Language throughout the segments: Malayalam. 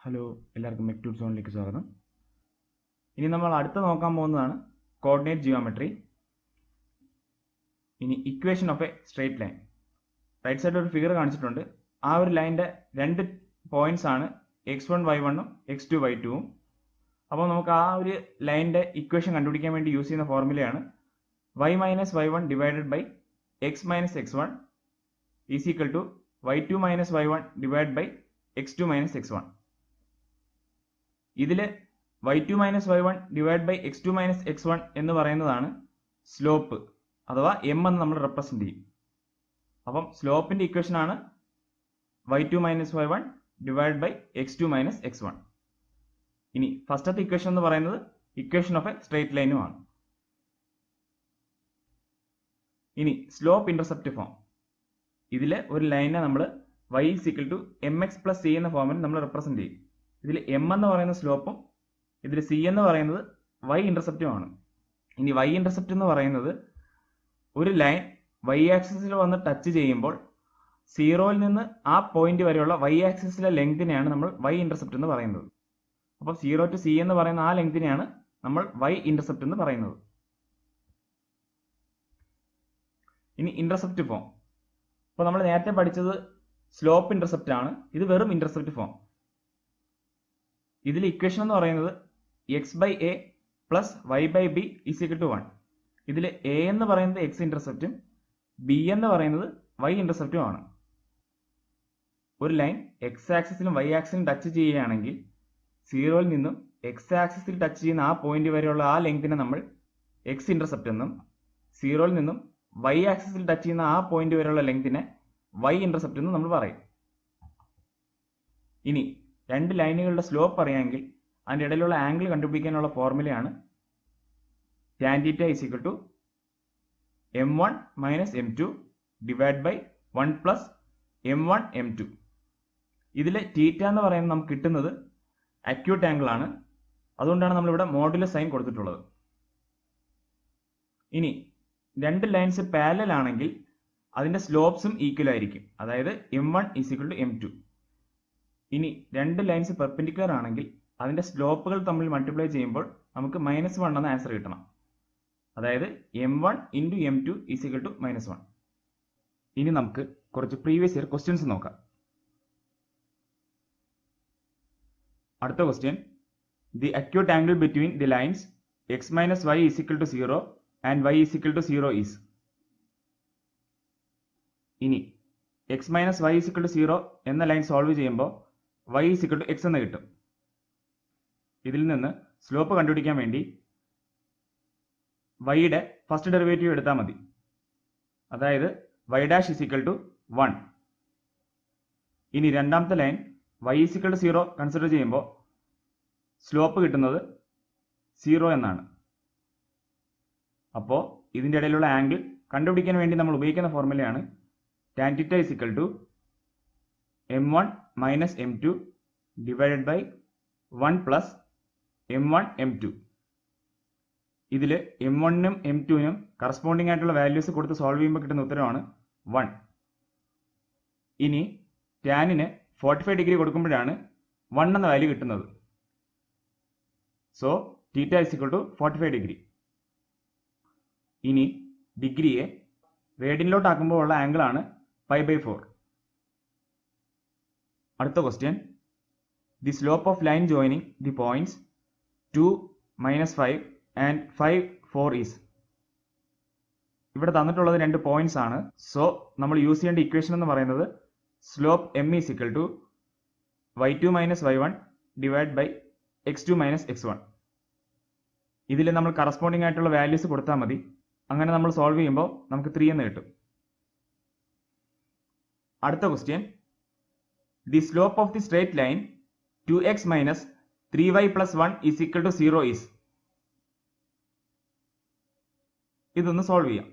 ഹലോ, എല്ലാവർക്കും മെക്ടൂർ സോണിലേക്ക് സ്വാഗതം. ഇനി നമ്മൾ അടുത്ത് നോക്കാൻ പോകുന്നതാണ് കോർഡിനേറ്റ് ജിയോമെട്രി. ഇനി equation of a straight line. Right സൈഡിൽ ഒരു ഫിഗർ കാണിച്ചിട്ടുണ്ട്. ആ ഒരു ലൈനിൻ്റെ രണ്ട് പോയിന്റ്സ് ആണ് x1 y1ഉം x2 y2ഉം. അപ്പോൾ നമുക്ക് ആ ഒരു ലൈനിൻ്റെ ഇക്വേഷൻ കണ്ടുപിടിക്കാൻ വേണ്ടി യൂസ് ചെയ്യുന്ന ഫോർമുലയാണ് y minus y1 divided by x minus x1 is equal to y2 minus y1 divide by x2 minus x1. ഇതിൽ y2 minus y1 divide by x2 minus x1 എന്ന് പറയുന്നതാണ് സ്ലോപ്പ്, അഥവാ m എന്ന് നമ്മൾ റെപ്രസെന്റ് ചെയ്യും. അപ്പം സ്ലോപ്പിന്റെ ഇക്വേഷൻ ആണ് y2 minus y1 divide by x2 minus x1. ഇനി ഫസ്റ്റത്തെ ഇക്വേഷൻ എന്ന് പറയുന്നത് ഇക്വേഷൻ ഓഫ് എ സ്ട്രേറ്റ് ലൈനുമാണ്. ഇനി സ്ലോപ്പ് ഇന്റർസെപ്റ്റ് ഫോം. ഇതിൽ ഒരു ലൈനെ നമ്മൾ y equal to mx plus c എന്ന ഫോമിൽ നമ്മൾ റെപ്രസെന്റ് ചെയ്യും. ഇതിൽ m എന്ന് പറയുന്ന സ്ലോപ്പും ഇതിൽ c എന്ന് പറയുന്നത് y ഇന്റർസെപ്റ്റുമാണ്. ഇനി y ഇന്റർസെപ്റ്റ് എന്ന് പറയുന്നത് ഒരു ലൈൻ y ആക്സിസിൽ വന്ന് ടച്ച് ചെയ്യുമ്പോൾ സീറോയിൽ നിന്ന് ആ പോയിന്റ് വരെയുള്ള y ആക്സിസിലെ ലെങ്തിനെയാണ് നമ്മൾ y ഇന്റർസെപ്റ്റ് എന്ന് പറയുന്നത്. അപ്പോൾ 0 ടു c എന്ന് പറയുന്ന ആ ലെങ്തിനെയാണ് നമ്മൾ y ഇന്റർസെപ്റ്റ് എന്ന് പറയുന്നത്. ഇനി ഇന്റർസെപ്റ്റ് ഫോം. അപ്പോൾ നമ്മൾ നേരത്തെ പഠിച്ചത് സ്ലോപ്പ് ഇന്റർസെപ്റ്റ് ആണ്. ഇത് വെറും ഇന്റർസെപ്റ്റ് ഫോം. ഇതിൽ ഇക്വേഷൻ എന്ന് പറയുന്നത് X by A plus Y by B is equal to 1. ഇതിൽ എ എന്ന് പറയുന്നത് എക്സ് ഇന്റർസെപ്റ്റും ബി എന്ന് പറയുന്നത് വൈ ഇന്റർസെപ്റ്റും ആണ്. ഒരു ലൈൻ എക്സ് ആക്സിസിലും വൈ ആക്സിസിലും ടച്ച് ചെയ്യുകയാണെങ്കിൽ സീറോയിൽ നിന്നും എക്സ് ആക്സിസിൽ ടച്ച് ചെയ്യുന്ന ആ പോയിന്റ് വരെയുള്ള ആ ലെങ്തിനെ നമ്മൾ എക്സ് ഇന്റർസെപ്റ്റ് എന്നും സീറോയിൽ നിന്നും വൈ ആക്സിസിൽ ടച്ച് ചെയ്യുന്ന ആ പോയിന്റ് വരെയുള്ള ലെങ്തിനെ വൈ ഇന്റർസെപ്റ്റ് എന്നും നമ്മൾ പറയും. ഇനി രണ്ട് ലൈനുകളുടെ സ്ലോപ്പ് അറിയാമെങ്കിൽ അതിൻ്റെ ഇടയിലുള്ള ആംഗിൾ കണ്ടുപിടിക്കാനുള്ള ഫോർമുലയാണ് tan θ is equal to m1 minus m2 divide by 1 plus m1 m2. ഇതിൽ θ എന്ന് പറയുന്നത് നമുക്ക് കിട്ടുന്നത് അക്യൂട്ട് ആംഗിൾ ആണ്. അതുകൊണ്ടാണ് നമ്മളിവിടെ മോഡുലസ് സൈൻ കൊടുത്തിട്ടുള്ളത്. ഇനി രണ്ട് ലൈൻസ് പാരലൽ ആണെങ്കിൽ അതിൻ്റെ സ്ലോപ്സും ഈക്വൽ ആയിരിക്കും. അതായത് m1 is equal to m2. ഇനി രണ്ട് ലൈൻസ് പെർപെൻഡിക്കുലർ ആണെങ്കിൽ അതിന്റെ സ്ലോപ്പുകൾ തമ്മിൽ മൾട്ടിപ്ലൈ ചെയ്യുമ്പോൾ നമുക്ക് -1 എന്ന ആൻസർ കിട്ടണം. അതായത് m1 into m2 is equal to -1. ഇനി നമുക്ക് കുറച്ച് പ്രീവിയസ് ഇയർ ക്വസ്റ്റ്യൻസ് നോക്കാം. അടുത്ത question, the acute angle between the lines x minus y is equal to 0 and y is equal to 0 is. ഇനി x minus y is equal to 0 എന്ന ലൈൻ സോൾവ് ചെയ്യുമ്പോൾ y is equal to x എന്ന് കിട്ടും. ഇതിൽ നിന്ന് സ്ലോപ്പ് കണ്ടുപിടിക്കാൻ വേണ്ടി വൈയുടെ ഫസ്റ്റ് ഡെറിവേറ്റീവ് എടുത്താൽ മതി. അതായത് y dash is equal to 1. ഇനി രണ്ടാമത്തെ line y is equal to 0 consider ചെയ്യുമ്പോൾ സ്ലോപ്പ് കിട്ടുന്നത് 0 എന്നാണ്. അപ്പോൾ ഇതിൻ്റെ ഇടയിലുള്ള ആംഗിൾ കണ്ടുപിടിക്കാൻ വേണ്ടി നമ്മൾ ഉപയോഗിക്കുന്ന ഫോർമുലയാണ് tan θ is equal to m1 minus m2 divided by 1 plus m1 m2. ഇതിൽ m1നും m2നും കറസ്പോണ്ടിങ് ആയിട്ടുള്ള വാല്യൂസ് കൊടുത്ത് സോൾവ് ചെയ്യുമ്പോൾ കിട്ടുന്ന ഉത്തരമാണ് 1. ഇനി ടാനിന് 45 ഡിഗ്രി കൊടുക്കുമ്പോഴാണ് 1 എന്ന വാല്യൂ കിട്ടുന്നത്. So θ is equal to 45 degree. ഇനി ഡിഗ്രിയെ റേഡിയനിലോട്ട് ആക്കുമ്പോൾ ഉള്ള ആംഗിൾ ആണ് π/4. അടുത്ത question, the slope of line joining the points 2, -5 and 5, 4 is. ഇവിടെ തന്നിട്ടുള്ളത് രണ്ട് പോയിന്റ്സ് ആണ്. സോ നമ്മൾ യൂസ് ചെയ്യേണ്ട ഇക്വേഷൻ എന്ന് പറയുന്നത് slope m is equal to y2 minus y1 divide by x2 minus x1. ഇതിൽ നമ്മൾ കറസ്പോണ്ടിങ് ആയിട്ടുള്ള വാല്യൂസ് കൊടുത്താൽ മതി. അങ്ങനെ നമ്മൾ സോൾവ് ചെയ്യുമ്പോൾ നമുക്ക് 3 എന്ന് കിട്ടും. അടുത്ത question, the slope of the straight line 2x minus 3y plus 1 is equal to 0 is. ഇതൊന്ന് സോൾവ് ചെയ്യാം.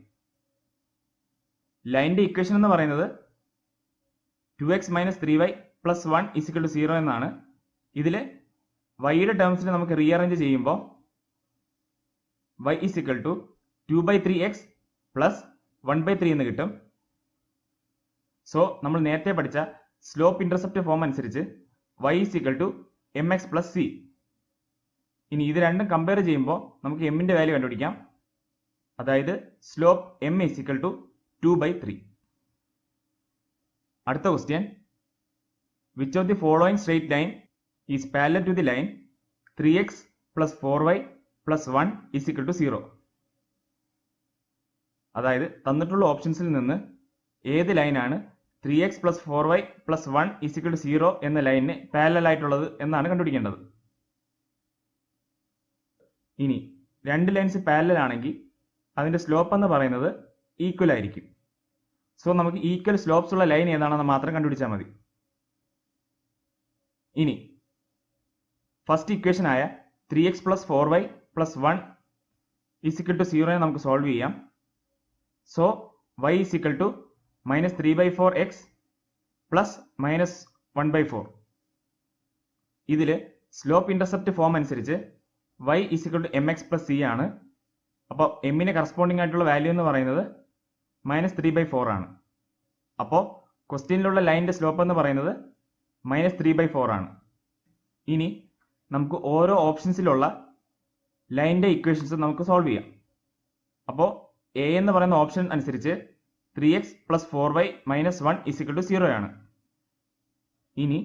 ലൈനിന്റെ ഇക്വേഷൻ എന്ന് പറയുന്നത് 2x minus 3y plus 1 is equal to 0 എന്നാണ്. ഇതിൽ വൈയുടെ ടേംസിൽ നമുക്ക് റീഅറേഞ്ച് ചെയ്യുമ്പോൾ y is equal to 2/3x plus 1/3 എന്ന് കിട്ടും. സോ നമ്മൾ നേരത്തെ പഠിച്ച സ്ലോപ്പ് ഇന്റർസെപ്റ്റ് ഫോം അനുസരിച്ച് y is equal to M X plus C. ഇനി ഇത് രണ്ടും കമ്പയർ ചെയ്യുമ്പോൾ നമുക്ക് എമ്മിന്റെ വാല്യൂ കണ്ടുപിടിക്കാം. അതായത് slope M is equal to 2/3. അടുത്ത question, which of the following straight line is parallel to the line 3x plus 4y plus 1 is equal to 0. അതായത് തന്നിട്ടുള്ള ഓപ്ഷൻസിൽ നിന്ന് ഏത് ലൈനാണ് 3x plus 4y plus 1 is equal to 0 എന്ന ലൈനിന് പാരലൽ ആയിട്ടുള്ളത് എന്നാണ് കണ്ടുപിടിക്കേണ്ടത്. ഇനി രണ്ട് ലൈൻസ് പാരലൽ ആണെങ്കിൽ അതിന്റെ സ്ലോപ്പ് എന്ന് പറയുന്നത് ഈക്വൽ ആയിരിക്കും. സോ നമുക്ക് ഈക്വൽ സ്ലോപ്സ് ഉള്ള ലൈൻ ഏതാണെന്ന് മാത്രം കണ്ടുപിടിച്ചാൽ മതി. ഇനി ഫസ്റ്റ് ഇക്വേഷൻ ആയ 3x plus 4y plus 1 is equal to 0 നമുക്ക് സോൾവ് ചെയ്യാം. So y is equal to -3/4x plus -1/4. ഇതിൽ സ്ലോപ്പ് ഇന്റർസെപ്റ്റ് ഫോം അനുസരിച്ച് y is equal to mx plus c ആണ്. അപ്പോൾ എമ്മിന് കറസ്പോണ്ടിങ് ആയിട്ടുള്ള വാല്യൂ എന്ന് പറയുന്നത് -3/4 ആണ്. അപ്പോൾ ക്വസ്റ്റ്യനിലുള്ള ലൈനിന്റെ സ്ലോപ്പ് എന്ന് പറയുന്നത് -3/4 ആണ്. ഇനി നമുക്ക് ഓരോ ഓപ്ഷൻസിലുള്ള ലൈനിന്റെ ഇക്വേഷൻസ് നമുക്ക് സോൾവ് ചെയ്യാം. അപ്പോൾ എ എന്ന് പറയുന്ന ഓപ്ഷൻ അനുസരിച്ച് 3x plus 4y minus 1 is equal to 0 ആണ്. ഇനി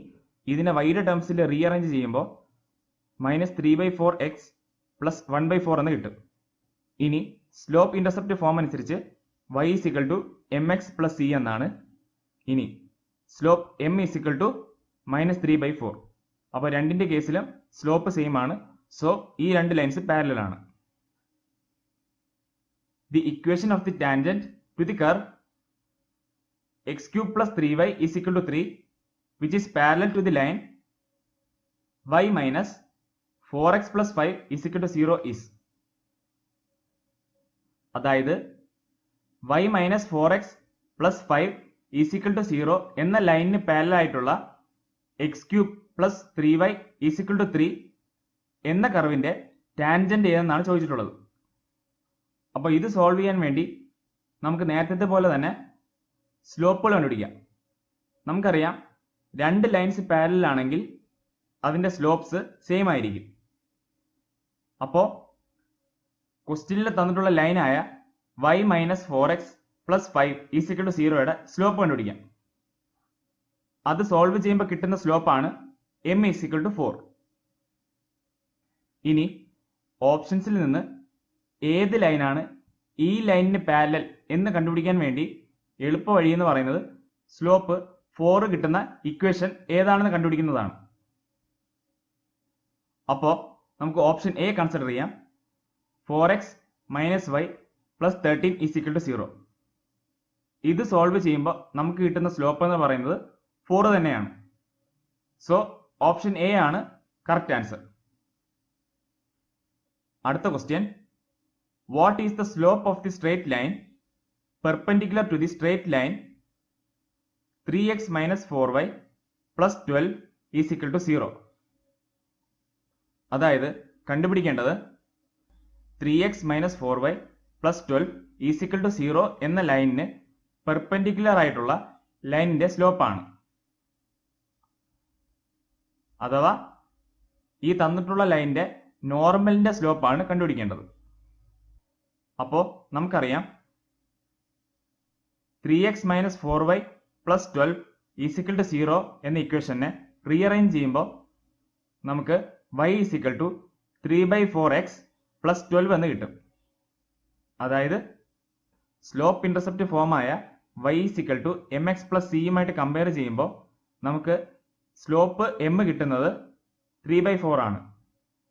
ഇതിനെ വൈയുടെ ടേംസിൽ റീഅറേഞ്ച് ചെയ്യുമ്പോൾ -3/4x plus 1/4 എന്ന് കിട്ടും. ഇനി സ്ലോപ്പ് ഇന്റർസെപ്റ്റ് ഫോം അനുസരിച്ച് y is equal to mx plus c എന്നാണ്. ഇനി slope m is equal to -3/4. അപ്പോൾ രണ്ടിന്റെ കേസിലും സ്ലോപ്പ് സെയിം ആണ്. സോ ഈ രണ്ട് ലൈൻസ് പാരലൽ ആണ്. The equation of the tangent to the curve x³ plus 3y is equal to 3 which is parallel to the line y minus 4x plus 5 is equal to 0 is. അതായത് y minus 4x plus 5 is equal to 0 എന്ന ലൈനിന് പാരലൽ ആയിട്ടുള്ള x³ plus 3y is equal to 3 എന്ന കർവിന്റെ ടാൻജന്റ് ഏതെന്നാണ് ചോദിച്ചിട്ടുള്ളത്. അപ്പോൾ ഇത് സോൾവ് ചെയ്യാൻ വേണ്ടി നമുക്ക് നേരത്തെ പോലെ തന്നെ സ്ലോപ്പുകൾ കണ്ടുപിടിക്കാം. നമുക്കറിയാം രണ്ട് ലൈൻസ് പാരലൽ ആണെങ്കിൽ അതിന്റെ സ്ലോപ്സ് സെയിം ആയിരിക്കും. അപ്പോൾ ക്വസ്റ്റ്യനിൽ തന്നിട്ടുള്ള ലൈനായ y minus 4x plus 5 is equal to 0യുടെ സ്ലോപ്പ് കണ്ടുപിടിക്കാം. അത് സോൾവ് ചെയ്യുമ്പോൾ കിട്ടുന്ന സ്ലോപ്പാണ് m ഈസ് ഈക്വൽ ടു 4. ഇനി ഓപ്ഷൻസിൽ നിന്ന് ഏത് ലൈനാണ് ഈ ലൈനിന് പാരലൽ എന്ന് കണ്ടുപിടിക്കാൻ വേണ്ടി എളുപ്പ വഴി എന്ന് പറയുന്നത് സ്ലോപ്പ് 4 കിട്ടുന്ന ഇക്വേഷൻ ഏതാണെന്ന് കണ്ടുപിടിക്കുന്നതാണ്. അപ്പോൾ നമുക്ക് ഓപ്ഷൻ എ കൺസിഡർ ചെയ്യാം. 4x minus y plus 13 is equal to 0. ഇത് സോൾവ് ചെയ്യുമ്പോൾ നമുക്ക് കിട്ടുന്ന സ്ലോപ്പ് എന്ന് പറയുന്നത് 4 തന്നെയാണ്. സോ ഓപ്ഷൻ എ ആണ് കറക്റ്റ് ആൻസർ. അടുത്ത question, what is the slope of the straight line perpendicular to the straight line 3x minus 4y plus 12 is equal to 0. അതായത് കണ്ടുപിടിക്കേണ്ടത് 3x minus 4y plus 12 is equal to 0 എന്ന ലൈനിന് പെർപെൻഡിക്കുലർ ആയിട്ടുള്ള ലൈനിന്റെ സ്ലോപ്പ് ആണ്. അഥവാ ഈ തന്നിട്ടുള്ള ലൈനിന്റെ നോർമലിന്റെ സ്ലോപ്പ് ആണ് കണ്ടുപിടിക്കേണ്ടത്. അപ്പോൾ നമുക്കറിയാം 3x minus 4y plus 12 is equal to 0 എന്ന ഇക്വേഷനെ റീഅറേഞ്ച് ചെയ്യുമ്പോൾ നമുക്ക് y is equal to 3/4x plus 12 എന്ന് കിട്ടും. അതായത് സ്ലോപ്പ് ഇന്റർസെപ്റ്റ് ഫോമായ y is equal to mx plus സിയുമായിട്ട് കമ്പയർ ചെയ്യുമ്പോൾ നമുക്ക് സ്ലോപ്പ് m കിട്ടുന്നത് 3/4 ആണ്.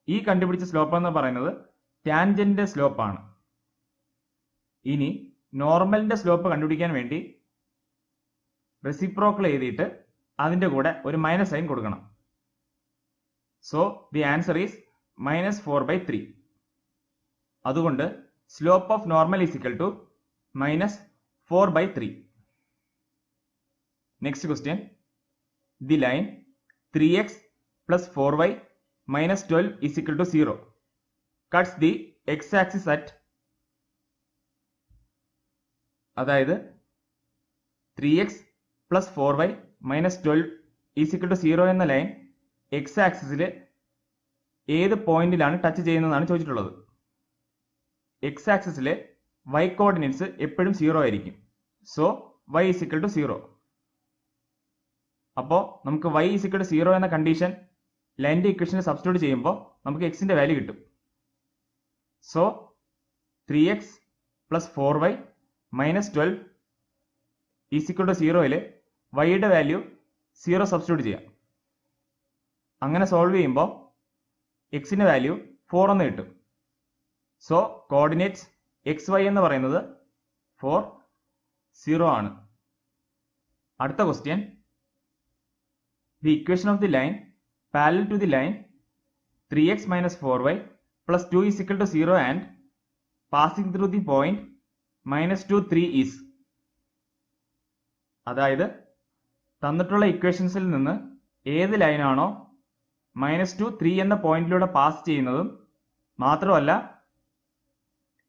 ഈ കണ്ടുപിടിച്ച സ്ലോപ്പ് എന്ന് പറയുന്നത് ടാൻജന്റിന്റെ സ്ലോപ്പ് ആണ്. ഇനി നോർമലിന്റെ സ്ലോപ്പ് കണ്ടുപിടിക്കാൻ വേണ്ടി റെസിപ്രോക്കൽ എഴുതിയിട്ട് അതിന്റെ കൂടെ ഒരു മൈനസ് സൈൻ കൊടുക്കണം. So the answer is -4/3. അതുകൊണ്ട് slope of normal is equal to -4/3. Next question, the line 3x plus 4y minus 12 is equal to 0 cuts the x axis at, അതായത് 3x plus 4y minus 12 is equal to 0 എന്ന ലൈൻ എക്സ് ആക്സിസിൽ ഏത് പോയിന്റിലാണ് ടച്ച് ചെയ്യുന്നതെന്നാണ് ചോദിച്ചിട്ടുള്ളത്. എക്സ് ആക്സിസിൽ y കോർഡിനേറ്റ്സ് എപ്പോഴും 0 ആയിരിക്കും. So y is equal to 0. അപ്പോൾ നമുക്ക് y is equal to 0 എന്ന കണ്ടീഷൻ ലൈനിന്റെ ഇക്വേഷനിൽ സബ്സ്റ്റിറ്റ്യൂട്ട് ചെയ്യുമ്പോൾ നമുക്ക് എക്സിന്റെ വാല്യൂ കിട്ടും. So 3x plus 4y minus 12 is equal to 0യിൽ yയുടെ വാല്യൂ 0 സബ്സ്റ്റിറ്റ്യൂട്ട് ചെയ്യാം. അങ്ങനെ സോൾവ് ചെയ്യുമ്പോൾ എക്സിന്റെ വാല്യൂ 4 എന്ന് കിട്ടും. സോ കോർഡിനേറ്റ്സ് എക്സ് വൈ എന്ന് പറയുന്നത് 4, 0 ആണ്. അടുത്ത question, the equation of the line parallel to the line 3x minus 4y plus 2 is equal to 0 and passing through the point -2, 3 is. അതായത് തന്നിട്ടുള്ള ഇക്വേഷൻസിൽ നിന്ന് ഏത് ലൈനാണോ -2, 3 എന്ന പോയിന്റിലൂടെ പാസ് ചെയ്യുന്നതും മാത്രമല്ല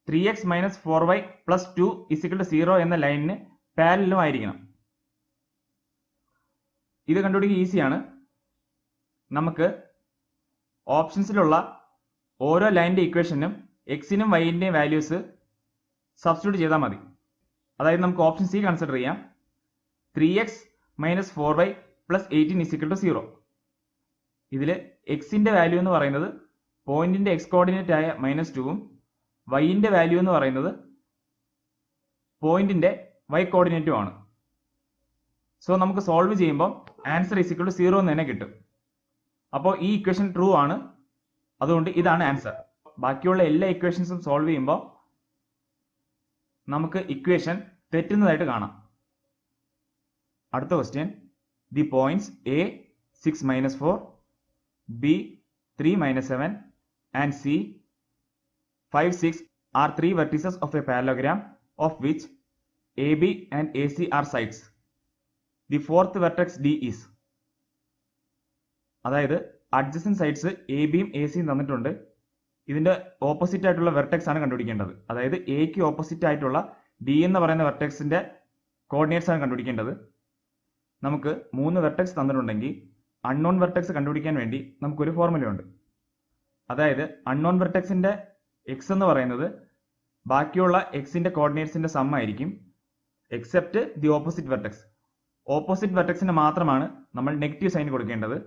3x minus 4y plus 2 is equal to 0 എന്ന ലൈനിന് പാരലലും ആയിരിക്കണം. ഇത് കണ്ടുപിടിക്കുക ഈസിയാണ്. നമുക്ക് ഓപ്ഷൻസിലുള്ള ഓരോ ലൈനിന്റെ ഇക്വേഷനും എക്സിനും വൈന്റെയും വാല്യൂസ് സബ്സ്റ്റിറ്റ്യൂട്ട് ചെയ്താൽ മതി. അതായത് നമുക്ക് ഓപ്ഷൻ സി കൺസിഡർ ചെയ്യാം. 3x minus 4y plus 18 is equal to 0. ഇതിൽ എക്സിന്റെ വാല്യൂ എന്ന് പറയുന്നത് പോയിന്റിന്റെ എക്സ് കോർഡിനേറ്റ് ആയ -2ഉം വൈന്റെ വാല്യൂ എന്ന് പറയുന്നത് പോയിന്റിന്റെ y കോർഡിനേറ്റും ആണ്. സോ നമുക്ക് സോൾവ് ചെയ്യുമ്പോൾ ആൻസർ is equal to 0 എന്ന് തന്നെ കിട്ടും. അപ്പോൾ ഈ ഇക്വേഷൻ ട്രൂ ആണ്. അതുകൊണ്ട് ഇതാണ് ആൻസർ. ബാക്കിയുള്ള എല്ലാ ഇക്വേഷൻസും സോൾവ് ചെയ്യുമ്പോൾ നമുക്ക് ഇക്വേഷൻ തെറ്റുന്നതായിട്ട് കാണാം. അടുത്ത question, the points A 6 minus 4, B 3 minus 7 and C 5, 6 are 3 vertices of a parallelogram of which AB and AC are sides. The fourth vertex D is. അതായത് അഡ്ജസന്റ് സൈഡ്സ് എ ബിയും എ സിയും തന്നിട്ടുണ്ട്. ഇതിന്റെ ഓപ്പോസിറ്റ് ആയിട്ടുള്ള വെർട്ടെക്സ് ആണ് കണ്ടുപിടിക്കേണ്ടത്. അതായത് എക്ക് ഓപ്പോസിറ്റ് ആയിട്ടുള്ള ഡി എന്ന് പറയുന്ന വെർട്ടെക്സിന്റെ കോർഡിനേറ്റ്സ് ആണ് കണ്ടുപിടിക്കേണ്ടത്. നമുക്ക് 3 വെർട്ടെക്സ് തന്നിട്ടുണ്ടെങ്കിൽ അൺനോൺ വെർട്ടെക്സ് കണ്ടുപിടിക്കാൻ വേണ്ടി നമുക്കൊരു ഫോർമുലയുണ്ട്. അതായത് അൺനോൺ വെർട്ടെക്സിന്റെ എക്സ് എന്ന് പറയുന്നത് ബാക്കിയുള്ള എക്സിന്റെ കോർഡിനേറ്റ്സിന്റെ സം ആയിരിക്കും, except the opposite vertex. Opposite വെർട്ടെക്സിന് മാത്രമാണ് നമ്മൾ നെഗറ്റീവ് സൈൻ കൊടുക്കേണ്ടത്.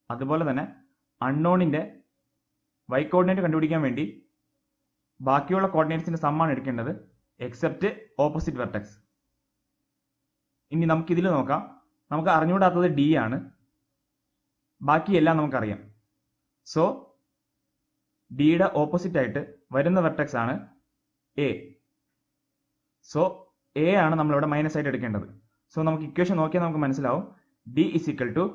അതുപോലെ തന്നെ അൺനോണിന്റെ y കോർഡിനേറ്റ് കണ്ടുപിടിക്കാൻ വേണ്ടി ബാക്കിയുള്ള കോർഡിനേറ്റ്സിന്റെ സം ആണ് എടുക്കേണ്ടത്, എക്സെപ്റ്റ് ഓപ്പോസിറ്റ് വെർട്ടെക്സ്. ഇനി നമുക്ക് ഇതിൽ നോക്കാം. നമുക്ക് അറിഞ്ഞുകൂടാത്തത് ഡി ആണ്, ബാക്കിയെല്ലാം നമുക്കറിയാം. സോ ഡിയുടെ ഓപ്പോസിറ്റ് ആയിട്ട് വരുന്ന വെർട്ടെക്സ് ആണ് എ. സോ എ ആണ് നമ്മളിവിടെ മൈനസ് ആയിട്ട് എടുക്കേണ്ടത്. സോ നമുക്ക് ഇക്വേഷൻ നോക്കിയാൽ നമുക്ക് മനസ്സിലാവും. D is equal to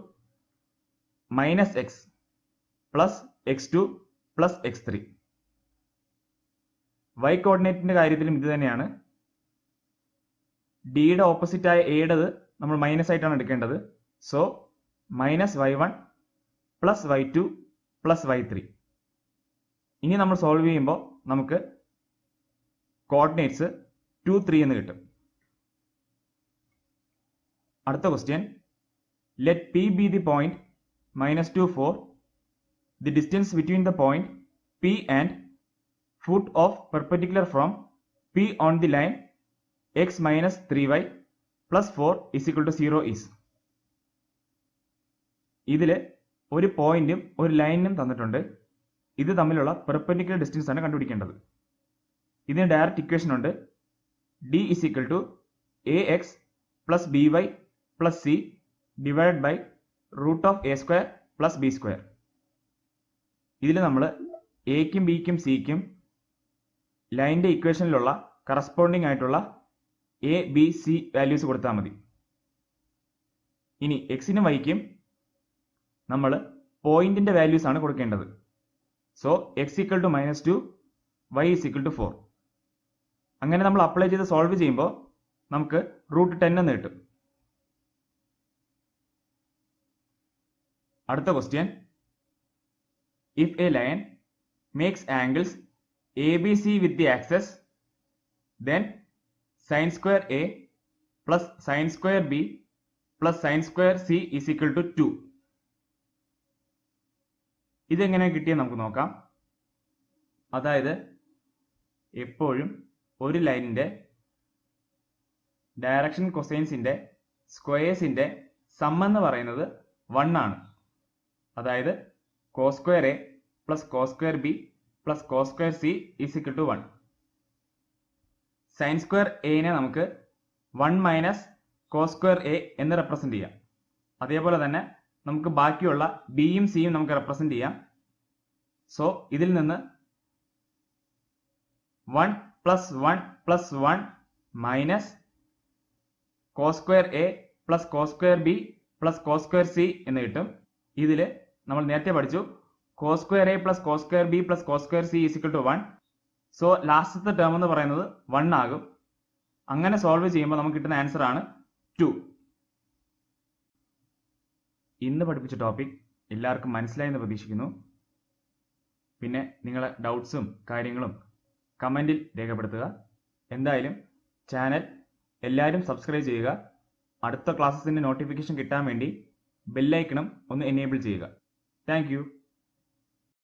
-x plus x2 plus x3. y കോർഡിനേറ്റിന്റെ കാര്യത്തിലും ഇത് തന്നെയാണ്. ഡിയുടെ ഓപ്പോസിറ്റ് ആയ എയുടേത് നമ്മൾ മൈനസ് ആയിട്ടാണ് എടുക്കേണ്ടത്. So -y1 plus y2 plus y3. ഇനി നമ്മൾ സോൾവ് ചെയ്യുമ്പോൾ നമുക്ക് കോർഡിനേറ്റ്സ് 2, 3 എന്ന് കിട്ടും. അടുത്ത question, let P be the point -2, 4. The distance between the point P and foot of perpendicular from P on the line x minus 3y plus 4 is equal to 0 is. ഇതിൽ ഒരു പോയിന്റും ഒരു ലൈനും തന്നിട്ടുണ്ട്. ഇത് തമ്മിലുള്ള പെർപെൻഡിക്കുലർ ഡിസ്റ്റൻസ് ആണ് കണ്ടുപിടിക്കേണ്ടത്. ഇതിന് ഡയറക്റ്റ് ഇക്വേഷൻ ഉണ്ട്. D is equal to ax plus by plus c divided by root of a square plus b square. ഇതിൽ നമ്മൾ എക്കും ബിക്കും സിക്കും ലൈനിന്റെ ഇക്വേഷനിലുള്ള കറസ്പോണ്ടിങ് ആയിട്ടുള്ള എ ബി സി വാല്യൂസ് കൊടുത്താൽ മതി. ഇനി എക്സിനും വൈക്കും നമ്മൾ പോയിന്റിന്റെ വാല്യൂസ് ആണ് കൊടുക്കേണ്ടത്. So X equal to -2, Y is equal to 4. അങ്ങനെ നമ്മൾ അപ്ലൈ ചെയ്ത് സോൾവ് ചെയ്യുമ്പോൾ നമുക്ക് √10 എന്ന് കിട്ടും. അടുത്ത question, if A line makes angles A B C with the access then sin square a plus sin square b plus sin square c is equal to 2. ഇതെങ്ങനെ കിട്ടിയെന്ന് നമുക്ക് നോക്കാം. അതായത് എപ്പോഴും ഒരു ലൈനിന്റെ ഡയറക്ഷൻ കൊസൈൻസിന്റെ സ്ക്വയേഴ്സിന്റെ സം എന്ന് പറയുന്നത് 1 ആണ്. അതായത് cos square a plus cos square b plus cos square c is equal to 1. sin square a നെ നമുക്ക് 1 മൈനസ് cos square a എന്ന് റെപ്രസെന്റ് ചെയ്യാം. അതേപോലെ തന്നെ നമുക്ക് ബാക്കിയുള്ള ബിയും സിയും നമുക്ക് റെപ്രസെന്റ് ചെയ്യാം. സോ ഇതിൽ നിന്ന് 1 plus 1 plus 1 minus cos square a plus cos square b plus cos square c എന്ന് കിട്ടും. ഇതിൽ നമ്മൾ നേരത്തെ പഠിച്ചു cos square a plus cos square b plus cos square c is equal to 1. So ലാസ്റ്റത്തെ ടേം എന്ന് പറയുന്നത് 1 ആകും. അങ്ങനെ സോൾവ് ചെയ്യുമ്പോൾ നമുക്ക് കിട്ടുന്ന ആൻസർ ആണ് 2. ഇന്ന് പഠിപ്പിച്ച ടോപ്പിക് എല്ലാവർക്കും മനസ്സിലായെന്ന് പ്രതീക്ഷിക്കുന്നു. പിന്നെ നിങ്ങളെ ഡൗട്ട്സും കാര്യങ്ങളും കമൻറ്റിൽ രേഖപ്പെടുത്തുക. എന്തായാലും ചാനൽ എല്ലാവരും സബ്സ്ക്രൈബ് ചെയ്യുക. അടുത്ത ക്ലാസ്സസിൻ്റെ നോട്ടിഫിക്കേഷൻ കിട്ടാൻ വേണ്ടി ബെല്ലൈക്കണം ഒന്ന് എനേബിൾ ചെയ്യുക. Thank you.